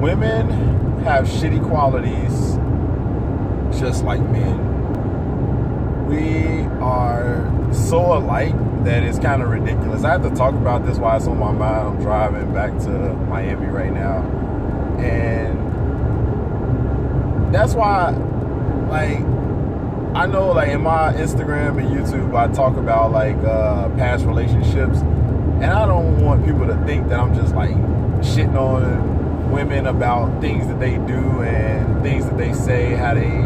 women have shitty qualities just like men. We are so alike that it's kind of ridiculous. I have to talk about this while it's on my mind. I'm driving back to Miami right now. And that's why, like, I know, like, in my Instagram and YouTube, I talk about, like, past relationships. And I don't want people to think that I'm just, like, shitting on women about things that they do and things that they say, how they,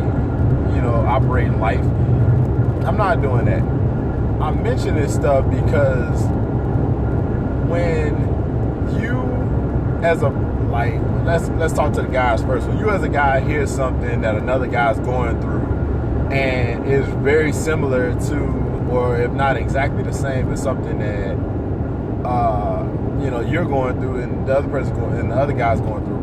operate in life. I'm not doing that. I mention this stuff because when you, as a, like, let's talk to the guys first. When you as a guy hear something that another guy's going through and is very similar to, or if not exactly the same as something that you're going through and the other person and the other guy's going through,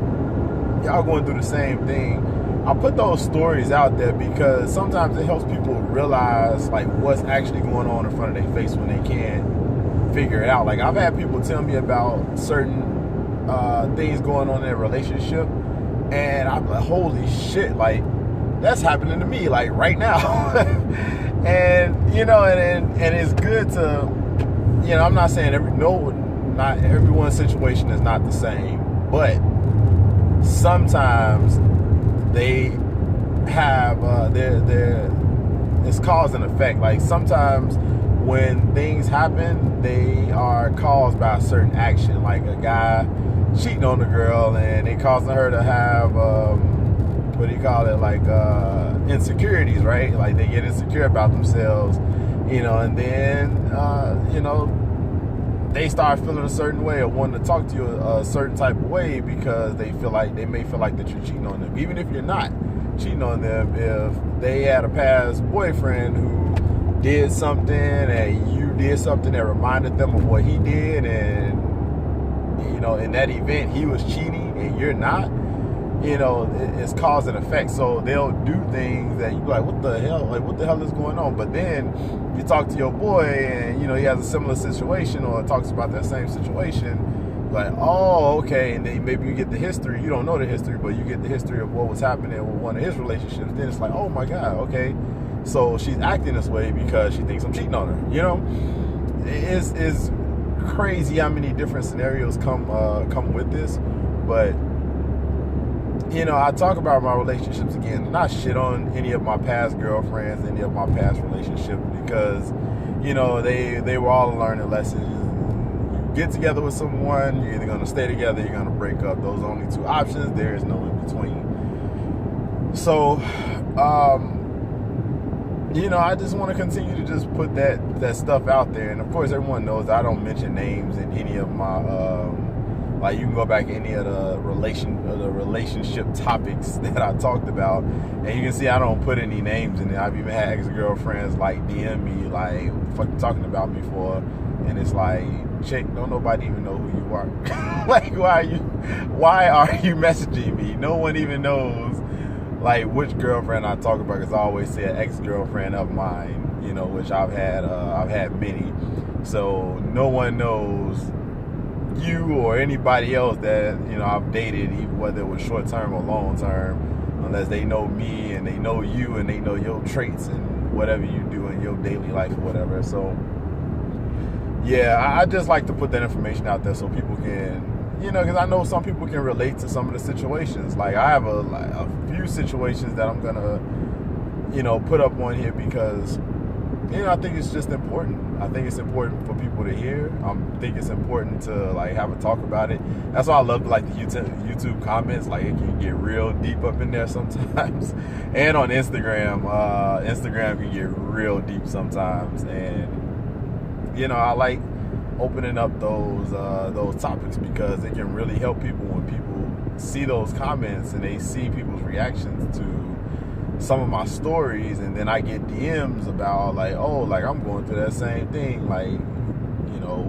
y'all going through the same thing. I put those stories out there because sometimes it helps people realize, like, what's actually going on in front of their face when they can't figure it out. Like, I've had people tell me about certain things going on in their relationship, and I'm like, holy shit, like, that's happening to me, like, right now. and it's good to, I'm not saying not everyone's situation is not the same, but sometimes they have it's cause and effect. Like, sometimes when things happen, they are caused by a certain action, like a guy cheating on a girl and it causing her to have insecurities, right? Like, they get insecure about themselves, and then they start feeling a certain way or wanting to talk to you a certain type of way because they may feel like that you're cheating on them, even if you're not cheating on them. If they had a past boyfriend who did something and you did something that reminded them of what he did, and in that event he was cheating and you're not, it's cause and effect. So they'll do things that you're like, what the hell? Like, what the hell is going on? But then you talk to your boy and, he has a similar situation or talks about that same situation. Like, oh, okay. And then maybe you get the history. You don't know the history, but you get the history of what was happening with one of his relationships. Then it's like, oh my God, okay. So she's acting this way because she thinks I'm cheating on her. It's crazy how many different scenarios come with this. But I talk about my relationships again, not shit on any of my past girlfriends, any of my past relationships, because, they were all learning lessons. You get together with someone, you're either going to stay together, you're going to break up. Those are only two options. There is no in between. So, I just want to continue to just put that stuff out there. And of course, everyone knows I don't mention names in any of my, like, you can go back to any of the relationship topics that I talked about, and you can see I don't put any names in it. I've even had ex-girlfriends, like, DM me, like, what the fuck you talking about me for? And it's like, chick, don't nobody even know who you are. Like, why are you messaging me? No one even knows, like, which girlfriend I talk about, because I always say an ex-girlfriend of mine, which I've had many. So no one knows you or anybody else that I've dated, even whether it was short term or long term, unless they know me and they know you and they know your traits and whatever you do in your daily life or whatever. So yeah, I just like to put that information out there so people can, because I know some people can relate to some of the situations. Like, I have a few situations that I'm gonna put up on here because I think it's just important. I think it's important for people to hear. I think it's important to, like, have a talk about it. That's why I love, like, the YouTube comments. Like, it can get real deep up in there sometimes. And on Instagram, Instagram can get real deep sometimes. And I like opening up those topics because it can really help people when people see those comments and they see people's reactions to some of my stories, and then I get DMs about, like, oh, like, I'm going through that same thing, like,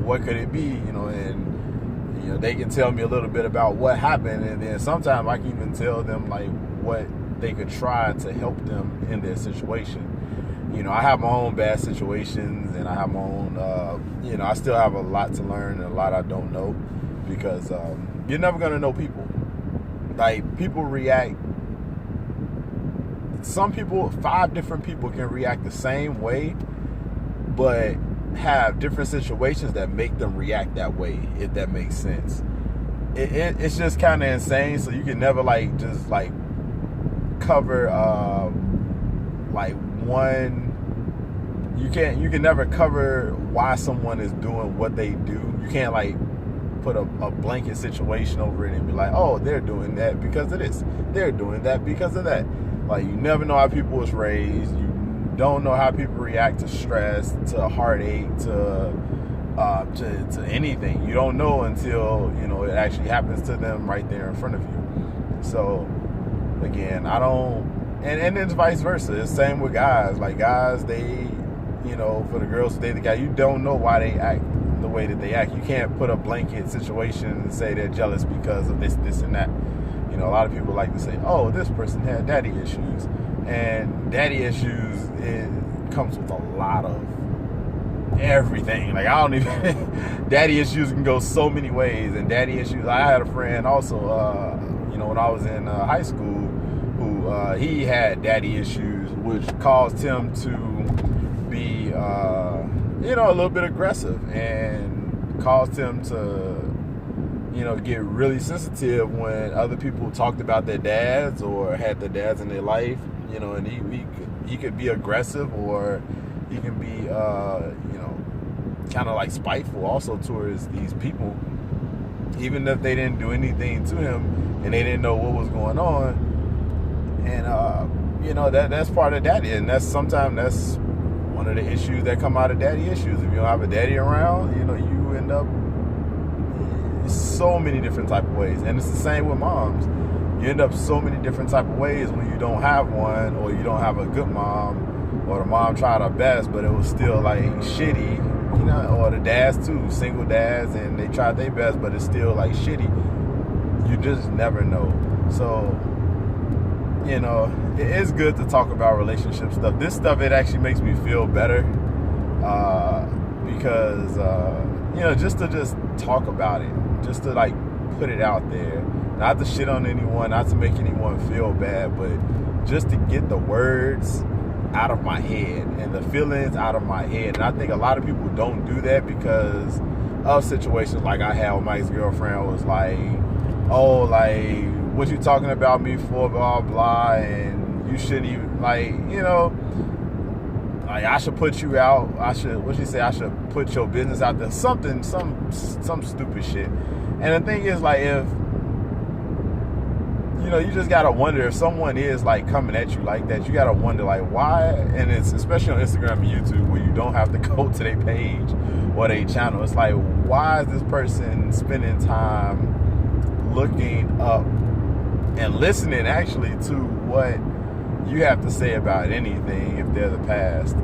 what could it be, and they can tell me a little bit about what happened, and then sometimes I can even tell them, like, what they could try to help them in their situation. I have my own bad situations, and I have my own, I still have a lot to learn and a lot I don't know, because you're never going to know people. like people react. Some people, 5 different people can react the same way, but have different situations that make them react that way, if that makes sense. It's just kind of insane. So you can never like just like cover like one. You can never cover why someone is doing what they do. You can't like put a blanket situation over it and be like, oh, they're doing that because of this, they're doing that because of that. Like, you never know how people was raised. You don't know how people react to stress, to heartache, to anything. You don't know until, you know, it actually happens to them right there in front of you. So again, I don't, and it's vice versa. It's the same with guys. Like, guys, they, you know, for the girls who date the guy, you don't know why they act the way that they act. You can't put a blanket situation and say they're jealous because of this, and that. You know, a lot of people like to say, oh, this person had daddy issues. And daddy issues, it comes with a lot of everything. Like, I don't even, daddy issues can go so many ways. And daddy issues, I had a friend also, you know, when I was in high school, who he had daddy issues, which caused him to be, you know, a little bit aggressive, and caused him to, you know, get really sensitive when other people talked about their dads or had their dads in their life, you know, and he could be aggressive, or he can be, you know, kind of like spiteful also towards these people, even if they didn't do anything to him and they didn't know what was going on. And, you know, that's part of daddy, and sometimes that's one of the issues that come out of daddy issues. If you don't have a daddy around, you know, you end up so many different type of ways. And it's the same with moms. You end up so many different type of ways when you don't have one, or you don't have a good mom, or the mom tried her best but it was still like shitty, you know, or the dads too, single dads, and they tried their best but it's still like shitty. You just never know. So, you know, it is good to talk about relationship stuff. This stuff, it actually makes me feel better, because you know, just to talk about it, just to like put it out there, not to shit on anyone, not to make anyone feel bad, but just to get the words out of my head and the feelings out of my head. And I think a lot of people don't do that because of situations like I had with my ex-girlfriend. Was like, oh, like, what you talking about me for, blah blah, and you shouldn't even, like, you know, like, I should put you out. I should, what she say? I should put your business out there. Something, some stupid shit. And the thing is, like, if, you know, you just gotta wonder if someone is like coming at you like that. You gotta wonder, like, why? And it's especially on Instagram and YouTube, where you don't have to go to their page or their channel. It's like, why is this person spending time looking up and listening actually to what you have to say about anything if they're the past?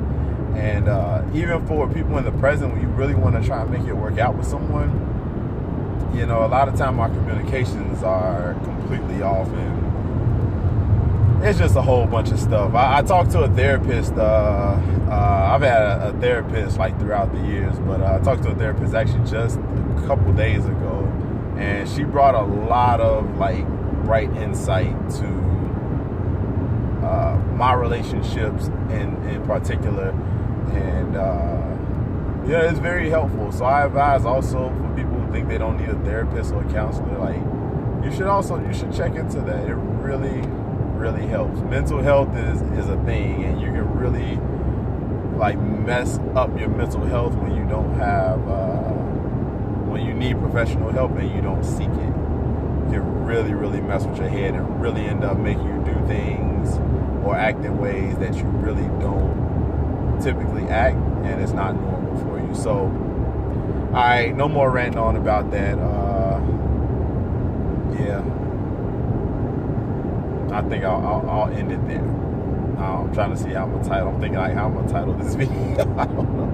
And even for people in the present, when you really want to try and make it work out with someone, you know, a lot of time our communications are completely off, and it's just a whole bunch of stuff. I talked to a therapist. I've had a therapist like throughout the years, but I talked to a therapist actually just a couple days ago, and she brought a lot of like bright insight to my relationships in particular, and yeah, it's very helpful. So I advise also for people who think they don't need a therapist or a counselor, like, you should check into that. It really helps. Mental health is a thing, and you can really like mess up your mental health when you don't have when you need professional help and you don't seek it. It can really mess with your head and really end up making you do things or act in ways that you really don't typically act, and it's not normal for you. So, all right, no more ranting on about that. Yeah, I think I'll end it there. I'm trying to see how I'm gonna title. I'm thinking like how I'm gonna title this video. I don't know.